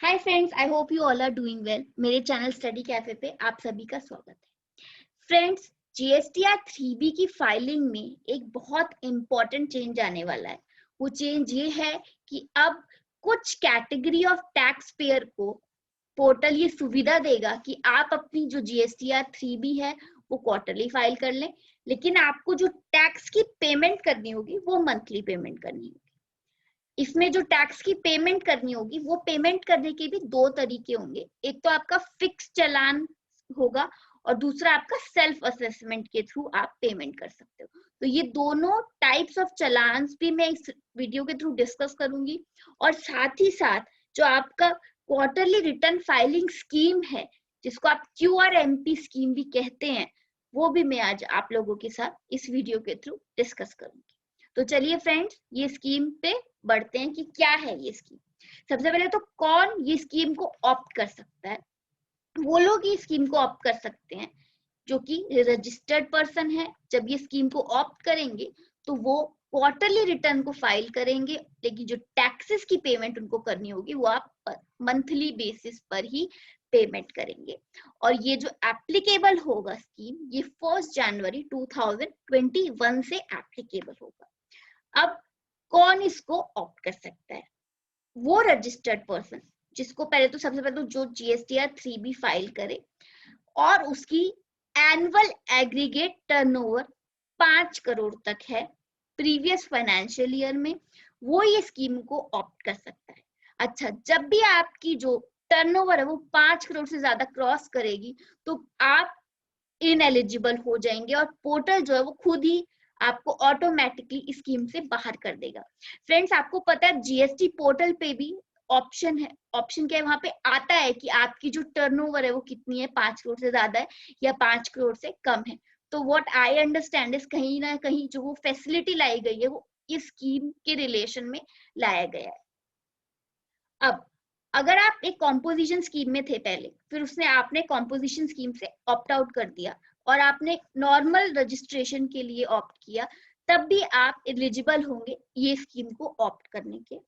Hi friends, I hope you all are doing well. मेरे channel study cafe पे आप सभी का स्वागत है। फ्रेंड्स, जीएसटीआर 3B की फाइलिंग में एक बहुत इंपॉर्टेंट चेंज आने वाला है। वो चेंज ये है कि अब कुछ कैटेगरी ऑफ टैक्स पेयर को पोर्टल ये सुविधा देगा कि आप अपनी जो जीएसटीआर 3B है वो क्वार्टरली फाइल कर लें, लेकिन आपको जो टैक्स की पेमेंट करनी होगी वो मंथली पेमेंट करनी होगी। इसमें जो टैक्स की पेमेंट करनी होगी वो पेमेंट करने के भी दो तरीके होंगे। एक तो आपका फिक्स चालान होगा और दूसरा आपका सेल्फ असेसमेंट के थ्रू आप पेमेंट कर सकते हो। तो ये दोनों टाइप्स ऑफ चालान्स भी मैं इस वीडियो के थ्रू डिस्कस करूंगी और साथ ही साथ जो आपका क्वार्टरली रिटर्न फाइलिंग स्कीम है, जिसको आप QRMP स्कीम भी कहते हैं, वो भी मैं आज आप लोगों के साथ इस वीडियो के थ्रू डिस्कस करूंगी। तो चलिए फ्रेंड्स, ये स्कीम पे बढ़ते हैं कि क्या है ये स्कीम। सबसे पहले तो कौन ये स्कीम को ऑप्ट कर सकता है। वो लोग ये स्कीम को ऑप्ट कर सकते हैं जो कि रजिस्टर्ड पर्सन है। जब ये स्कीम को ऑप्ट करेंगे तो वो क्वार्टरली रिटर्न को फाइल करेंगे, लेकिन जो टैक्सेस की पेमेंट उनको करनी होगी वो आप मंथली बेसिस पर ही पेमेंट करेंगे। और ये जो एप्लीकेबल होगा स्कीम, ये 1 जनवरी 2021 से एप्लीकेबल होगा। अब कौन इसको ऑप्ट कर सकता है? वो रजिस्टर्ड पर्सन जिसको पहले तो सबसे पहले तो जो जीएसटीआर 3B फाइल करे और उसकी एनुअल एग्रीगेट टर्नओवर 5 करोड़ तक है प्रीवियस फाइनेंशियल ईयर में, वो ये स्कीम को ऑप्ट कर सकता है। अच्छा, जब भी आपकी जो टर्नओवर है वो 5 करोड़ से ज्यादा क्रॉस करेगी तो आप इनएलिजिबल हो जाएंगे और पोर्टल जो है वो खुद ही आपको ऑटोमेटिकली इस स्कीम से बाहर कर देगा। फ्रेंड्स, आपको पता है जीएसटी पोर्टल पे भी ऑप्शन है। ऑप्शन क्या है? वहां पे आता है कि आपकी जो टर्नओवर है वो कितनी है, 5 करोड़ से ज्यादा है या 5 करोड़ से कम है। तो व्हाट आई अंडरस्टैंड इज कहीं ना कहीं जो वो फैसिलिटी लाई गई है वो इस स्कीम के रिलेशन में लाया गया है। अब अगर आप एक कॉम्पोजिशन स्कीम में थे पहले, फिर उसने आपने कॉम्पोजिशन स्कीम से ऑप्ट आउट कर दिया और आपने नॉर्मल रजिस्ट्रेशन के लिए ऑप्ट किया, तब भी आप एलिजिबल होंगे ये स्कीम को ऑप्ट करने के।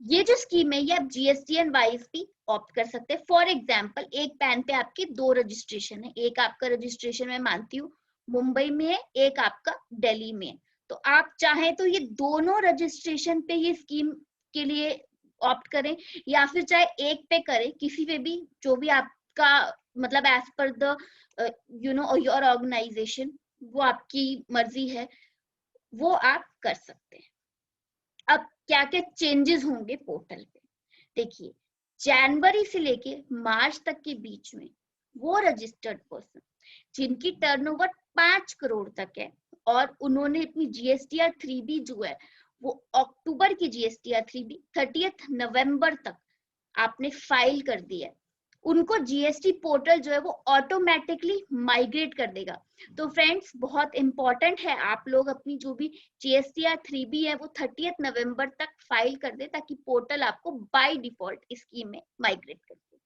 ये जो स्कीम है ये आप जीएसटीएन वाइज भी ऑप्ट कर सकते हैं। फॉर एग्जाम्पल, एक पैन पे आपके 2 रजिस्ट्रेशन है, एक आपका रजिस्ट्रेशन मैं मानती हूँ मुंबई में है, एक आपका दिल्ली में है। तो आप चाहें तो ये दोनों रजिस्ट्रेशन पे ये स्कीम के लिए ऑप्ट करें या फिर चाहे एक पे करें, किसी पे भी, जो भी आपका मतलब as per the your organisation, वो आपकी मर्जी है, वो आप कर सकते हैं। अब क्या क्या चेंजेस होंगे पोर्टल पे, देखिए। जनवरी से लेके मार्च तक के बीच में वो रजिस्टर्ड पर्सन जिनकी टर्नओवर 5 करोड़ तक है और उन्होंने अपनी जीएसटीआर 3B जो है वो अक्टूबर की जीएसटीआर 3B 30 नवंबर तक आपने फाइल कर दिया है, उनको जीएसटी पोर्टल जो है वो ऑटोमेटिकली माइग्रेट कर देगा। तो फ्रेंड्स, बहुत इंपॉर्टेंट है आप लोग अपनी जो भी जीएसटीआर 3B है वो 30 नवंबर तक फाइल कर दे, ताकि पोर्टल आपको बाय डिफॉल्ट स्कीम में माइग्रेट कर दे।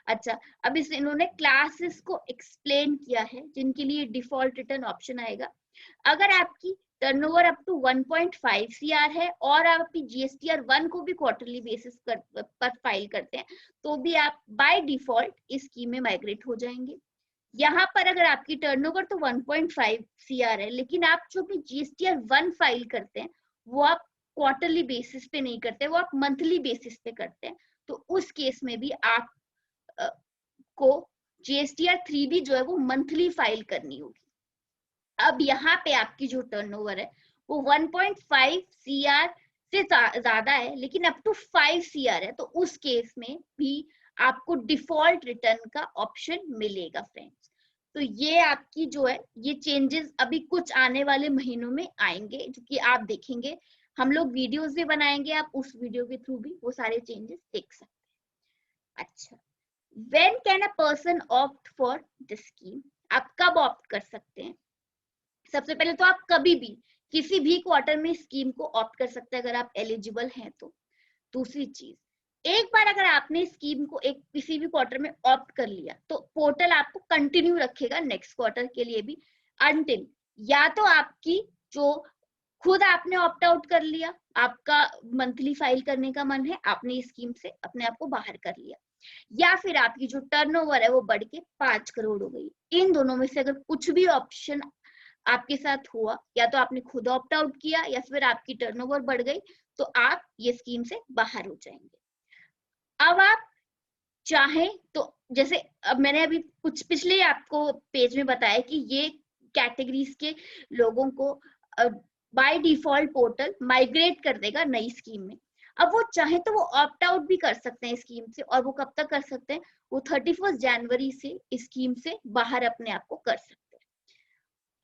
अच्छा, अब इस इन्होंने क्लासेस को एक्सप्लेन किया है जिनके लिए डिफॉल्ट रिटर्न ऑप्शन आएगा। अगर आपकी टर्नओवर अप टू 1.5 CR है और आप अपनी जीएसटीआर 1 को भी क्वार्टरली बेसिस पर फाइल करते हैं तो भी आप बाय डिफॉल्ट इस स्कीम में माइग्रेट हो जाएंगे। यहाँ पर अगर आपकी टर्नओवर तो 1.5 CR है, लेकिन आप जो भी जीएसटीआर 1 फाइल करते हैं वो आप क्वार्टरली बेसिस पे नहीं करते, वो आप मंथली बेसिस पे करते हैं, तो उस केस में भी आप को जीएसटीआर 3B जो है वो मंथली फाइल करनी होगी। अब यहाँ पे आपकी जो टर्नओवर है वो 1.5 CR से ज्यादा है लेकिन अप टू 5 CR है, तो उस केस में भी आपको डिफॉल्ट रिटर्न का ऑप्शन मिलेगा फ्रेंड्स। तो ये आपकी जो है ये चेंजेस अभी कुछ आने वाले महीनों में आएंगे, जो कि आप देखेंगे। हम लोग वीडियोस भी बनाएंगे, आप उस वीडियो के थ्रू भी वो सारे चेंजेस देख सकते हैं। अच्छा, when can a person opt for this scheme? आप कब ऑप्ट कर सकते हैं? सबसे पहले तो आप कभी भी किसी भी क्वार्टर में स्कीम को ऑप्ट कर सकते हैं अगर आप एलिजिबल हैं तो। दूसरी चीज, एक बार अगर आपने स्कीम को एक किसी भी क्वार्टर में ऑप्ट कर लिया तो पोर्टल आपको कंटिन्यू रखेगा नेक्स्ट क्वार्टर के लिए भी, अनटिल या तो आपकी जो खुद आपने ऑप्ट आउट कर लिया, आपका मंथली फाइल करने का मन है, आपने इस स्कीम से अपने आप को बाहर कर लिया, या फिर आपकी जो टर्नओवर है वो बढ़ के 5 करोड़ हो गई। इन दोनों में से अगर कुछ भी ऑप्शन आपके साथ हुआ, या तो आपने खुद ऑप्ट आउट किया या फिर आपकी टर्नओवर बढ़ गई, तो आप ये स्कीम से बाहर हो जाएंगे। अब आप चाहें तो, जैसे अब मैंने अभी कुछ पिछले आपको पेज में बताया कि ये कैटेगरीज के लोगों को बाय डिफॉल्ट पोर्टल माइग्रेट कर देगा नई स्कीम में। अब वो चाहे तो वो ऑप्ट आउट भी कर सकते हैं स्कीम से, और वो कब तक कर सकते हैं, वो 31 जनवरी से स्कीम से बाहर अपने आप को कर सकते हैं।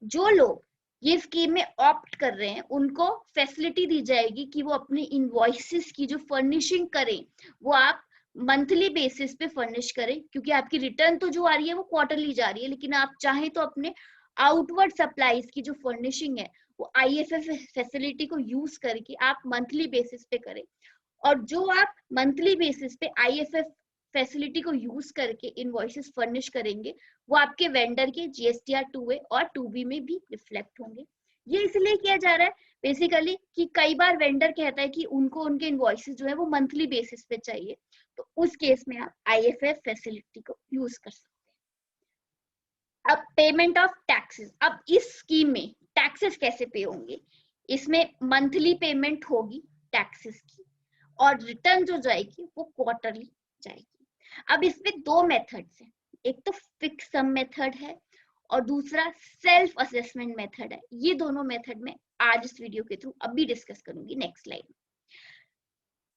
जो लोग ये स्कीम में ऑप्ट कर रहे हैं उनको फैसिलिटी दी जाएगी कि वो अपने इनवॉइसेस की जो फर्निशिंग करें वो आप मंथली बेसिस पे फर्निश करें, क्योंकि आपकी रिटर्न तो जो आ रही है वो क्वार्टरली जा रही है, लेकिन आप चाहें तो अपने आउटवर्ड सप्लाईज की जो फर्निशिंग है वो आईएफएफ फैसिलिटी को यूज करके आप मंथली बेसिस पे करें। और जो आप मंथली बेसिस पे आईएफएफ फैसिलिटी को यूज करके इनवॉइसेस फर्निश करेंगे वो आपके वेंडर के जीएसटीआर 2A और 2B में भी रिफ्लेक्ट होंगे। ये इसलिए किया जा रहा है बेसिकली कि कई बार वेंडर कहता है कि उनको उनके इनवॉइसेस जो है वो मंथली बेसिस पे चाहिए, तो उस केस में आप आईएफएफ फैसिलिटी को यूज कर सकते हैं। अब पेमेंट ऑफ टैक्सेस, अब इस स्कीम में टैक्सेस कैसे पे होंगे, इसमें मंथली पेमेंट होगी टैक्सेस की, और रिटर्न जो जाएगी वो क्वार्टरली जाएगी। अब इसमें दो मेथड्स हैं, एक तो फिक्स सम मेथड है और दूसरा सेल्फ असेसमेंट मेथड है। ये दोनों मेथड में आज इस वीडियो के थ्रू अभी डिस्कस करूंगी नेक्स्ट स्लाइड में।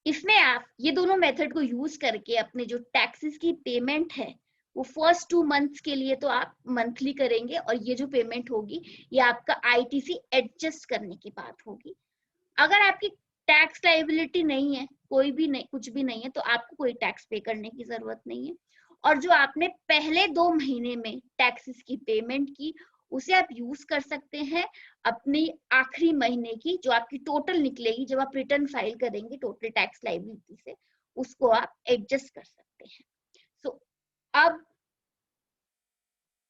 इसमें आप ये दोनों मेथड को यूज करके अपने जो टैक्सेस की पेमेंट है वो फर्स्ट 2 मंथ्स के लिए तो आप मंथली करेंगे, और ये जो पेमेंट होगी ये आपका आईटीसी एडजस्ट करने की बात होगी। अगर आपकी टैक्स लायबिलिटी नहीं है, कोई भी नहीं, कुछ भी नहीं है, तो आपको कोई टैक्स पे करने की जरूरत नहीं है। और जो आपने पहले 2 महीने में टैक्सेस की पेमेंट की उसे आप यूज कर सकते हैं अपनी आखिरी महीने की जो आपकी टोटल निकलेगी जब आप रिटर्न फाइल करेंगे टोटल टैक्स लायबिलिटी से, उसको आप एडजस्ट कर सकते हैं। सो अब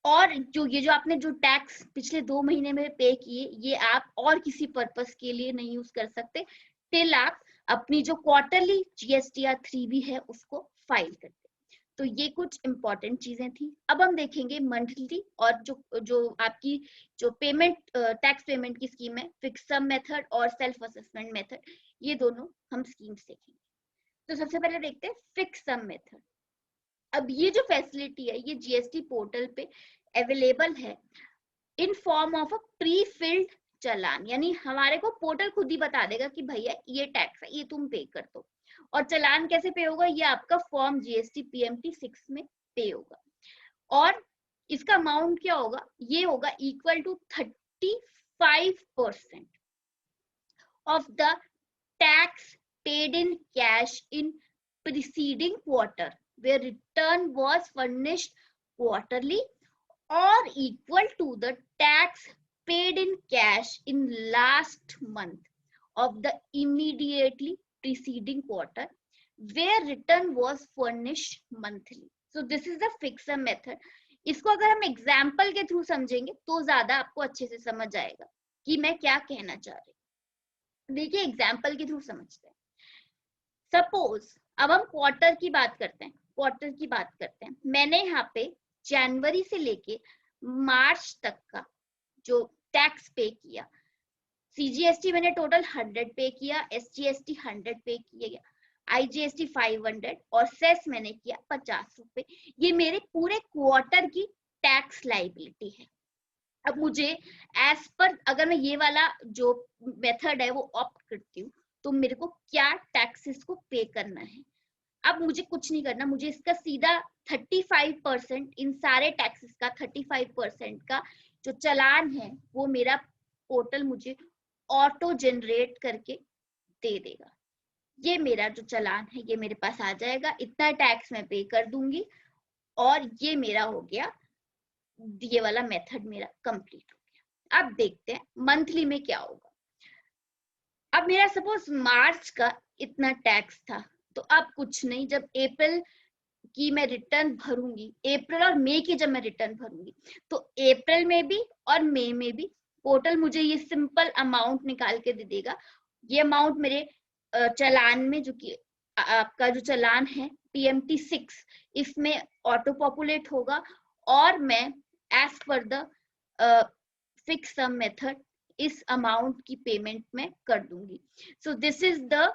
और जो आपने जो टैक्स पिछले 2 महीने में पे किए ये आप और किसी पर्पस के लिए नहीं यूज कर सकते टिल आप अपनी जो क्वार्टरली जीएसटीआर 3B है उसको फाइल करते। तो ये कुछ इंपॉर्टेंट चीजें थी। अब हम देखेंगे मंथली और जो आपकी जो पेमेंट टैक्स पेमेंट की स्कीम है, फिक्स सम मेथड और सेल्फ असेसमेंट मेथड, ये दोनों हम स्कीम्स देखेंगे। तो सबसे पहले देखते हैं फिक्स सम मेथड। अब ये जो फैसिलिटी है ये जीएसटी पोर्टल पे अवेलेबल है in form of a pre filled challan, यानी हमारे को पोर्टल खुद ही बता देगा कि भैया ये टैक्स है ये तुम पे कर दो। और चालान कैसे पे होगा, ये आपका फॉर्म जीएसटी पीएमटी 6 में पे होगा, और इसका अमाउंट क्या होगा, ये होगा equal to 35% of the tax paid in cash in preceding quarter where return was furnished quarterly, or equal to the tax paid in cash in last month of the immediately preceding quarter where return was furnished monthly. So this is the fixed sum method. इसको अगर हम example के through समझेंगे तो ज्यादा आपको अच्छे से समझ आएगा कि मैं क्या कहना चाह रही हूँ। देखिए एग्जाम्पल के थ्रू समझते हैं। सपोज अब हम क्वार्टर की बात करते हैं, मैंने यहाँ पे जनवरी से लेके मार्च तक का जो टैक्स पे किया, सीजीएसटी मैंने टोटल 100 पे किया, एसजीएसटी 100 पे किया, आईजीएसटी 500 और सेस मैंने किया 50 रुपए। ये मेरे पूरे क्वार्टर की टैक्स लायबिलिटी है। अब मुझे एज पर अगर मैं ये वाला जो मेथड है वो ऑप्ट करती हूँ तो मेरे को क्या टैक्सेस को पे करना है। अब मुझे कुछ नहीं करना, मुझे इसका सीधा 35% इन सारे टैक्सेस का 35% का जो चालान है वो मेरा पोर्टल मुझे ऑटो जनरेट करके दे देगा। ये मेरा जो चालान है ये मेरे पास आ जाएगा, इतना टैक्स मैं पे कर दूंगी और ये मेरा हो गया, ये वाला मेथड मेरा कंप्लीट हो गया। अब देखते हैं मंथली में क्या होगा। अब मेरा सपोज मार्च का इतना टैक्स था, तो अब कुछ नहीं, जब अप्रैल की मैं रिटर्न भरूंगी, अप्रैल और मई की जब मैं रिटर्न भरूंगी तो अप्रैल में भी और मई में भी पोर्टल मुझे ये सिंपल अमाउंट निकाल के दे देगा। ये अमाउंट मेरे चालान में, जो कि आपका जो चालान है PMT 6, इसमें ऑटो पॉपुलेट होगा और मैं as per the fix some method इस अमाउंट की पेमेंट में कर दूंगी। So this is the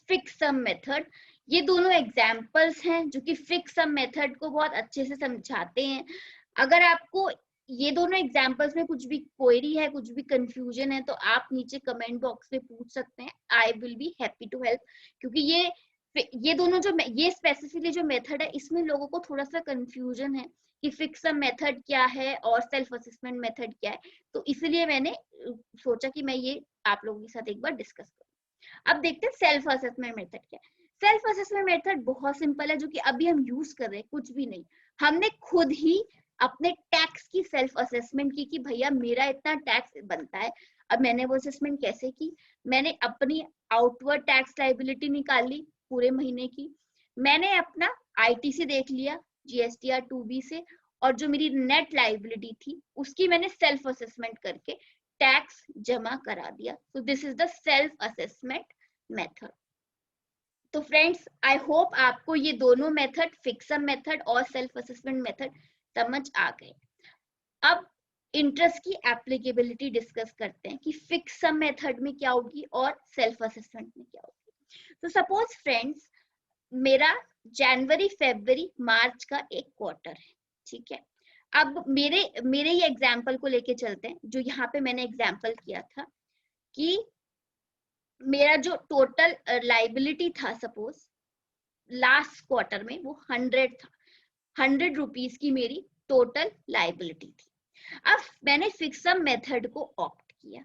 fix some method. ये दोनों एग्जाम्पल्स हैं जो कि फिक्स सम मेथड को बहुत अच्छे से समझाते हैं। अगर आपको ये दोनों एग्जाम्पल्स में कुछ भी क्वेरी है, कुछ भी कंफ्यूजन है, तो आप नीचे कमेंट बॉक्स में पूछ सकते हैं। I will be happy to help, क्योंकि ये दोनों जो ये स्पेसिफिकली जो मेथड है, इसमें लोगों को थोड़ा सा कंफ्यूजन है कि फिक्स सम मेथड क्या है और सेल्फ असेसमेंट मेथड क्या है। तो इसलिए मैंने सोचा कि मैं ये आप लोगों के साथ एक बार डिस्कस करूं। अब देखते हैं सेल्फ असेसमेंट मेथड क्या है। सेल्फ असेसमेंट मेथड बहुत सिंपल है, जो कि अभी हम यूज कर रहे हैं, कुछ भी नहीं। हमने खुद ही अपने टैक्स की सेल्फ असेसमेंट की कि भैया मेरा इतना टैक्स बनता है। अब मैंने वो असेसमेंट कैसे की? मैंने अपनी आउटवर्ड टैक्स लायबिलिटी निकाली पूरे महीने की, मैंने अपना ITC देख लिया GSTR 2B से, और जो मेरी नेट लायबिलिटी थी उसकी मैंने सेल्फ असेसमेंट करके टैक्स जमा करा दिया। सो this is the self assessment method. तो फ्रेंड्स, आई होप आपको ये दोनों मेथड, फिक्स सम मेथड और सेल्फ असेसमेंट मेथड, समझ आ गए। अब इंटरेस्ट की एप्लीकेबिलिटी डिस्कस करते हैं कि फिक्स सम मेथड में क्या होगी और सेल्फ असेसमेंट में क्या होगी। तो सपोज फ्रेंड्स, मेरा जनवरी, फरवरी, मार्च का एक क्वार्टर है, ठीक है। अब मेरे ये एग्जाम्पल को लेके चलते हैं, जो यहाँ पे मैंने एग्जाम्पल किया था कि मेरा जो टोटल लाइबिलिटी था, सपोज लास्ट क्वार्टर में वो 100 था, 100 रुपीज की मेरी टोटल लाइबिलिटी थी। अब मैंने फिक्स सम मेथड को ऑप्ट किया।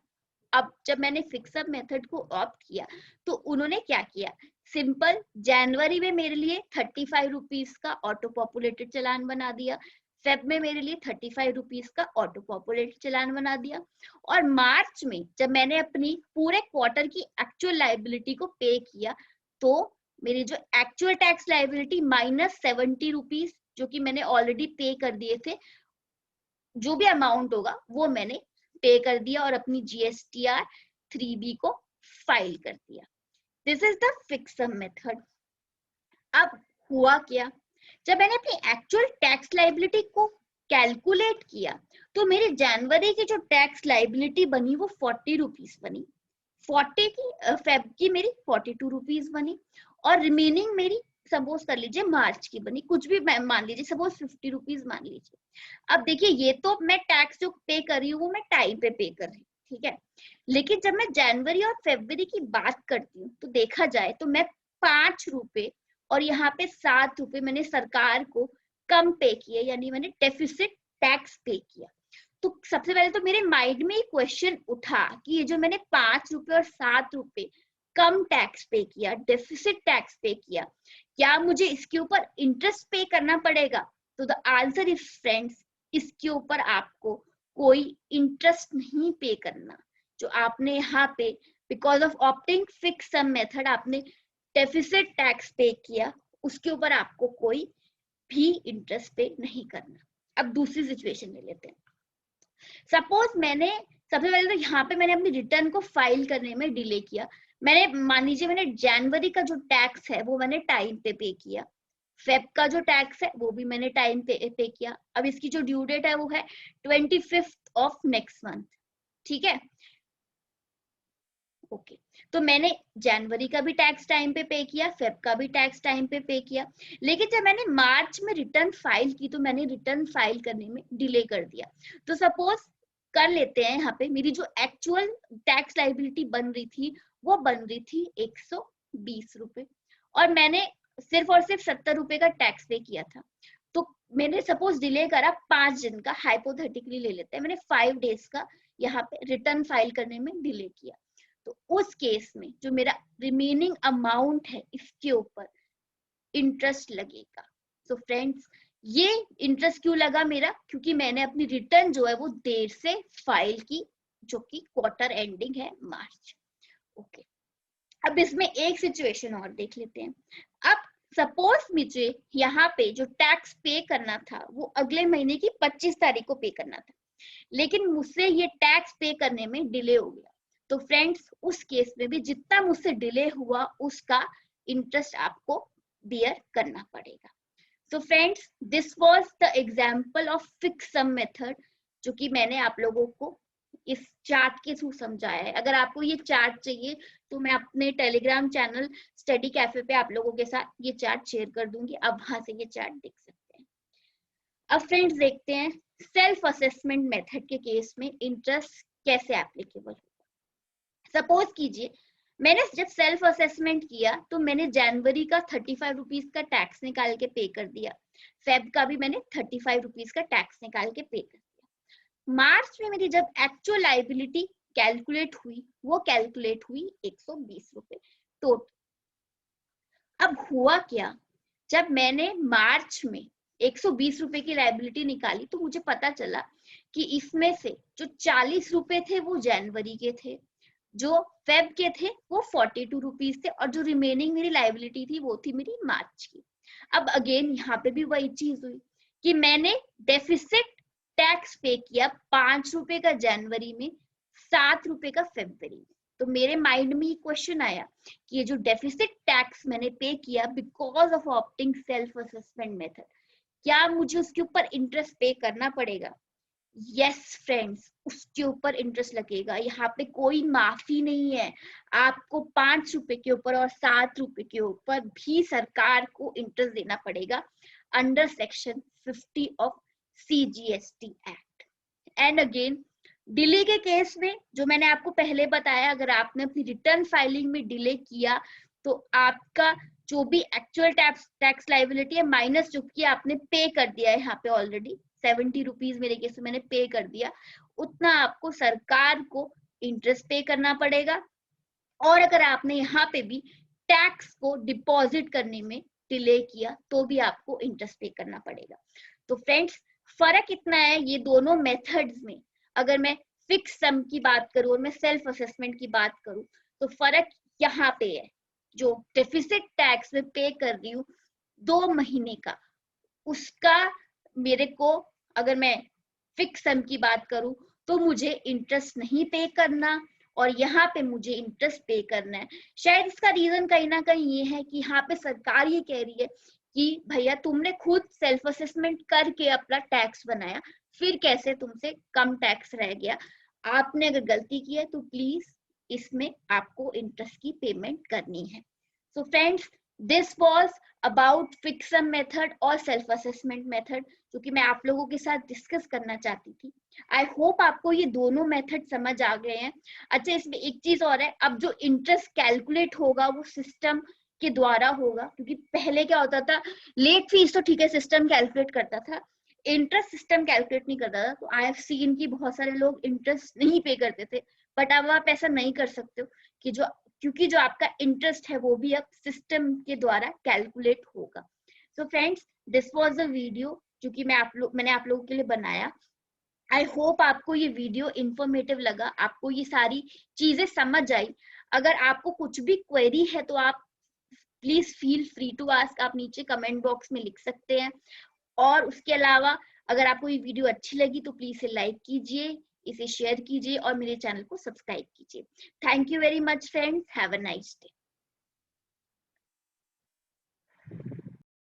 अब जब मैंने फिक्स सम मेथड को ऑप्ट किया तो उन्होंने क्या किया, सिंपल जनवरी में मेरे लिए 35 रुपीज का ऑटो पॉपुलेटेड चालान बना दिया, फेब में मेरे लिए 35 रुपीज का ऑटो पॉपुलेटेड चालान बना दिया, और मार्च में जब मैंने अपनी पूरे क्वार्टर की एक्चुअल लाइबिलिटी को पे किया तो मेरी जो एक्चुअल टैक्स लाइबिलिटी -70 रुपीज, जो कि मैंने ऑलरेडी पे कर दिए थे, जो भी अमाउंट होगा वो मैंने पे कर दिया और अपनी GSTR 3B को फाइल कर दिया। This is the fix some method. अब हुआ क्या, जब मैंने अपनी एक्चुअल टैक्स लाइबिलिटी को कैलकुलेट किया तो मेरी जनवरी की जो टैक्स लाइबिलिटी बनी वो 40 रुपीज बनी, 40 की फेब की मेरी 42 रुपीज बनी, और रिमेनिंग मेरी सपोज कर लीजिए मार्च की बनी, कुछ भी मान लीजिए, सपोज 50 रुपीज मान लीजिए। अब देखिए, ये तो मैं टैक्स जो पे कर रही हूँ वो मैं टाइम पे पे कर रही हूँ, ठीक है। लेकिन जब मैं जनवरी और फरवरी की बात करती हूँ तो देखा जाए तो मैं 5 रुपए और यहाँ पे 7 रुपए मैंने सरकार को कम पे किए, यानी मैंने डेफिसिट टैक्स पे किया। तो सबसे पहले तो मेरे माइंड में क्वेश्चन उठा कि ये जो मैंने 5 रुपए और 7 रुपए कम टैक्स पे किया, डेफिसिट टैक्स पे किया, क्या मुझे इसके ऊपर इंटरेस्ट पे करना पड़ेगा? तो द आंसर इज फ्रेंड्स, इसके ऊपर आपको कोई इंटरेस्ट नहीं पे करना। जो आपने यहाँ पे because of opting fix some method आपने डेफिसिट टैक्स पे किया, उसके ऊपर आपको कोई भी इंटरेस्ट पे नहीं करना। अब दूसरी सिचुएशन ले लेते हैं। सपोज मैंने सबसे पहले तो यहाँ पे मैंने अपनी रिटर्न को फाइल करने में डिले किया। मैंने मान लीजिए मैंने जनवरी का जो टैक्स है वो मैंने टाइम पे किया, फेब का जो टैक्स है वो भी मैंने टाइम पे किया। अब इसकी जो ड्यू डेट है वो है 25th ऑफ नेक्स्ट मंथ, ठीक है। ओके, तो मैंने जनवरी का भी टैक्स टाइम पे किया, फेब का भी टैक्स टाइम पे किया। लेकिन जब मैंने मार्च में रिटर्न फाइल की तो मैंने रिटर्न फाइल करने में डिले कर दिया। तो सपोज कर लेते हैं, यहाँ पे मेरी जो एक्चुअल टैक्स लाइबिलिटी बन रही थी वो बन रही थी 120 रुपए, और मैंने सिर्फ और सिर्फ 70 रुपए का टैक्स पे किया था। तो मैंने सपोज डिले करा 5 दिन का, हाइपोथेटिकली ले लेते हैं, मैंने 5 डेज का यहाँ पे रिटर्न फाइल करने में डिले किया। तो उस केस में जो मेरा रिमेनिंग अमाउंट है इसके ऊपर इंटरेस्ट लगेगा। सो फ्रेंड्स, ये इंटरेस्ट क्यों लगा मेरा? क्योंकि मैंने अपनी रिटर्न जो है वो देर से फाइल की, जो कि क्वार्टर एंडिंग है मार्च। ओके, अब इसमें एक सिचुएशन और देख लेते हैं। अब सपोज मुझे यहाँ पे जो टैक्स पे करना था वो अगले महीने की 25 तारीख को पे करना था, लेकिन मुझसे ये टैक्स पे करने में डिले हो गया, तो फ्रेंड्स उस केस में भी जितना मुझसे डिले हुआ उसका इंटरेस्ट आपको बियर करना पड़ेगा। So friends, this was the example of fixed sum method जो कि मैंने आप लोगों को इस चार्ट के थ्रू समझाया है। अगर आपको ये चार्ट चाहिए तो मैं अपने टेलीग्राम चैनल स्टडी कैफे पे आप लोगों के साथ ये चार्ट शेयर कर दूंगी, आप वहां से ये चार्ट देख सकते हैं। अब फ्रेंड्स देखते हैं सेल्फ असेसमेंट मेथड के केस में इंटरेस्ट कैसे एप्लीकेबल होगा। सपोज कीजिए मैंने जब सेल्फ असेसमेंट किया तो मैंने जनवरी का 35 रुपीज का टैक्स निकाल के पे कर दिया, फेब का भी मैंने 35 रुपीज का टैक्स निकाल के पे कर दिया। मार्च में मेरी जब एक्चुअल लायबिलिटी कैलकुलेट हुई वो कैलकुलेट हुई 120 रुपए टोटल। अब हुआ क्या, जब मैंने मार्च में 120 रुपए की लायबिलिटी निकाली तो मुझे पता चला कि इसमें से जो 40 रुपए थे वो जनवरी के थे, जो फेब के थे वो 42 रुपीज थे, और जो रिमेनिंग मेरी लायबिलिटी थी वो थी मेरी मार्च की। अब अगेन यहाँ पे भी वही चीज हुई कि मैंने डेफिसिट टैक्स पे किया 5 रुपए का जनवरी में, 7 रुपए का फेब्रुवरी में। तो मेरे माइंड में ये क्वेश्चन आया कि ये जो डेफिसिट टैक्स मैंने पे किया because of opting self assessment method, क्या मुझे उसके ऊपर इंटरेस्ट पे करना पड़ेगा? यस फ्रेंड्स, उसके ऊपर इंटरेस्ट लगेगा। यहाँ पे कोई माफी नहीं है, आपको 5 रुपए के ऊपर और 7 रुपए के ऊपर भी सरकार को इंटरेस्ट देना पड़ेगा under section 50 of CGST act. And again delay के केस में जो मैंने आपको पहले बताया, अगर आपने अपनी रिटर्न फाइलिंग में डिले किया तो आपका जो भी एक्चुअल टैक्स लायबिलिटी है माइनस जो कि आपने पे कर दिया है, यहाँ पे ऑलरेडी 70 रुपीज मेरे केस में मैंने पे कर दिया, उतना आपको सरकार को इंटरेस्ट पे करना पड़ेगा। और अगर आपने यहाँ पे भी टैक्स को डिपॉजिट करने में डिले किया तो भी आपको इंटरेस्ट पे करना पड़ेगा। तो फ्रेंड्स फर्क इतना है ये दोनों मेथड्स में। अगर मैं फिक्स सम की बात करूं और मैं सेल्फ असेसमेंट की बात करूं तो फर्क यहाँ पे है, जो डेफिसिट टैक्स में पे कर रही हूँ 2 महीने का, उसका मेरे को अगर मैं फिक्स सम की बात करूं तो मुझे इंटरेस्ट नहीं पे करना, और यहाँ पे मुझे इंटरेस्ट पे करना है। शायद इसका रीजन कहीं ना कहीं ये है कि यहाँ पे सरकार ये कह रही है कि भैया तुमने खुद सेल्फ असेसमेंट करके अपना टैक्स बनाया, फिर कैसे तुमसे कम टैक्स रह गया, आपने अगर गलती की है तो प्लीज इसमें आपको इंटरेस्ट की पेमेंट करनी है। So friends this was about fix some method और सेल्फ असेसमेंट मेथड जो कि मैं आप लोगों के साथ डिस्कस करना चाहती थी। आई होप आपको ये दोनों मेथड समझ आ गए हैं। अच्छा इसमें एक चीज और है, अब जो इंटरेस्ट कैलकुलेट होगा वो सिस्टम के द्वारा होगा, क्योंकि पहले क्या होता था लेट फीस तो ठीक है सिस्टम कैलकुलेट करता था, इंटरेस्ट सिस्टम कैलकुलेट नहीं करता था। तो आई हैव सीन कि बहुत सारे लोग इंटरेस्ट नहीं पे करते थे, बट अब आप ऐसा नहीं कर सकते हो कि क्योंकि जो आपका इंटरेस्ट है वो भी अब सिस्टम के द्वारा कैलकुलेट होगा। सो friends this was a video जो कि मैंने आप लोगों के लिए बनाया। आई होप आपको ये वीडियो इंफॉर्मेटिव लगा, आपको ये सारी चीजें समझ आई। अगर आपको कुछ भी क्वेरी है तो आप please feel free to ask, आप नीचे कमेंट बॉक्स में लिख सकते हैं। और उसके अलावा अगर आपको ये वीडियो अच्छी लगी तो प्लीज इसे लाइक कीजिए, इसे शेयर कीजिए और मेरे चैनल को सब्सक्राइब कीजिए। Thank you very much friends, have a nice day.